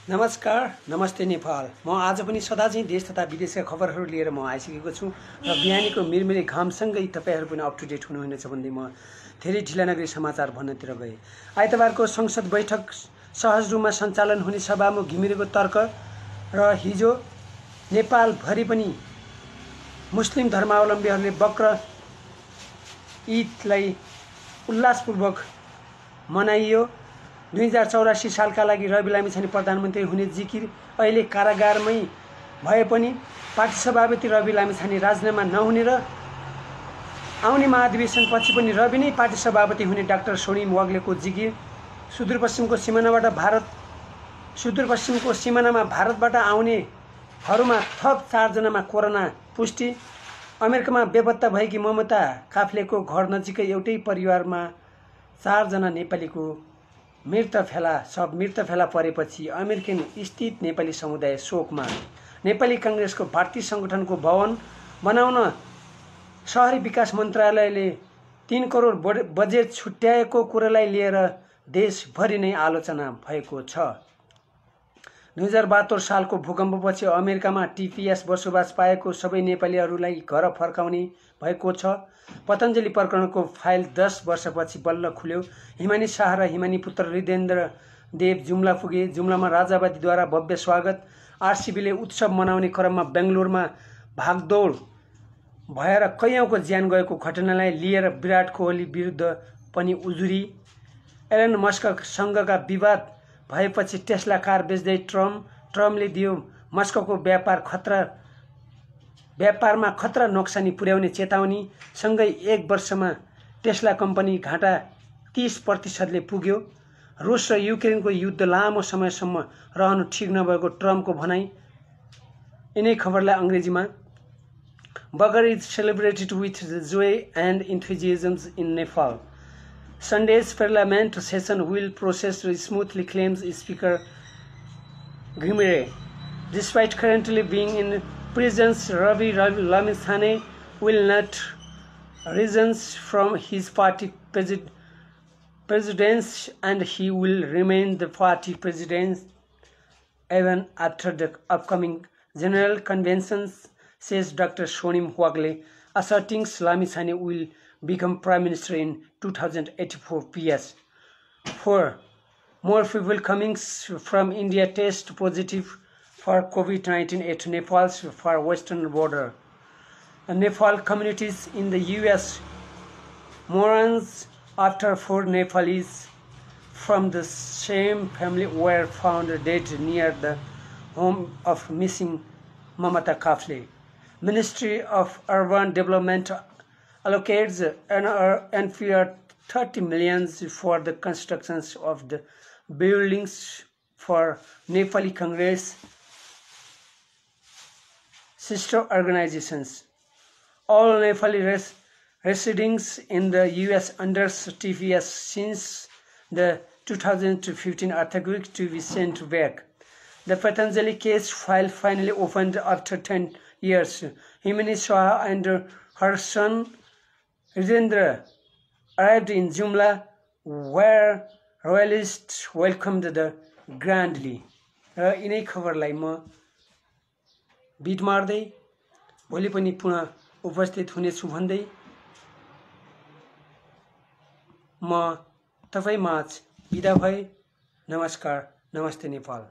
नमस्कार, नमस्ते नेपाल। म आज पनि सदा चाहिँ देश तथा विदेशका खबरहरू लिएर म आइसकेको छु र बिहानीको मिरमिरे घामसँगै तपाईहरु पनि अप टु डेट हुनुहुनेछ भन्दै म धेरै ढिला नगरी समाचार भन्नतिर गए। आइतबारको संसद बैठक सहज रूपमा सञ्चालन हुने सभामुख घिमिरेको तर्क र हिजो नेपाल भरि पनि मुस्लिम धर्मावलम्बीहरूले बक्र ईदलाई उल्लासपूर्वक मनाइयो। 2084 सालका लागि रवि लामिछाने प्रधानमन्त्री हुने जिकिर अहिले कारागारमै भए पनि पार्टी सभापति रवि लामिछाने राजीनामा नहुने र आउने महाधिवेशनपछि पनि रवि नै पार्टी सभापति हुने डाक्टर सोनिम वाग्लेको जिकिर सुदूरपश्चिमको सिमानामा भारतबाट आउनेहरूमा थप 4 जनामा कोरोना पुष्टि। अमेरिकामा बेपत्ता भएकी ममता काफ्लेको घर नजिकै एउटै परिवारमा 4 जना नेपालीको मृत फेला परेपछि अमेरिकन स्थित नेपाली समुदाय शोकमा। नेपाली कांग्रेसको भारतीय संगठनको भवन बनाउन शहरी विकास मन्त्रालयले 3 करोड बजेट छुट्याएको कुरालाई लिएर देशभरि नै आलोचना भएको छ। 2072 सालको भूकम्पपछि अमेरिकामा टिपिएस बसोबास पाएको सबै नेपालीहरूलाई घर फर्काउने भएको छ। पतञ्जलि प्रकरणको फाइल 10 वर्षपछि बल्ल खुल्यो। हिमानी शाह र हिमानी पुत्र हृदेन्द्र देव जुम्ला पुगे। जुम्लामा राजावादीद्वारा भव्य स्वागत। आरसीबीले उत्सव मनाउने क्रममा बेंगलुरुमा भागदौड भएर कैयौंको ज्यान गएको घटनालाई लिएर विराट कोहली विरुद्ध पनि उजुरी। एलन मस्कसँगका विवाद भएपछि टेस्ला कार बेच्दै ट्रम्पले दियो मस्कको व्यापारमा खतरा नोक्सानी पुर्याउने चेतावनी। सँगै 1 वर्षमा टेस्ला कम्पनी घाटा 30% पुग्यो। रुस र युक्रेनको युद्ध लामो समयसम्म रहनु ठिक नभएको ट्रम्पको भनाई। यिनै खबरलाई अंग्रेजीमा। Baqar Eid celebrated with joy and enthusiasm in Nepal. Sunday's parliament session will proceed smoothly, claims Speaker Ghimire. Despite currently being in prison, Ravi Laminchane will not resign from his party presidency and he will remain the party president even after the upcoming general conventions, says Dr. Sonim Wagle, asserting Laminchane will become prime minister in 2084. PS. 4. More people coming from India test positive for COVID-19 at Nepal's far western border. Nepal communities in the US mourns after 4 Nepalese from the same family were found dead near the home of missing Mamata Kafle. Ministry of Urban Development allocates NPR 30 million for the constructions of the buildings for Nepali Congress sister organizations. All Nepali residents in the US under TPS since the 2015 earthquake to be sent back. The Patanjali case file finally opened after 10 years. Himani Shah and her son Hridendra arrived in Jumla where royalists welcomed the grandly. र यिनै खबरलाई म beet मार्दै भोलि पनि पुनः उपस्थित हुनेछु भन्दै म तपाईमाझ बिदा भए। नमस्कार, नमस्ते नेपाल।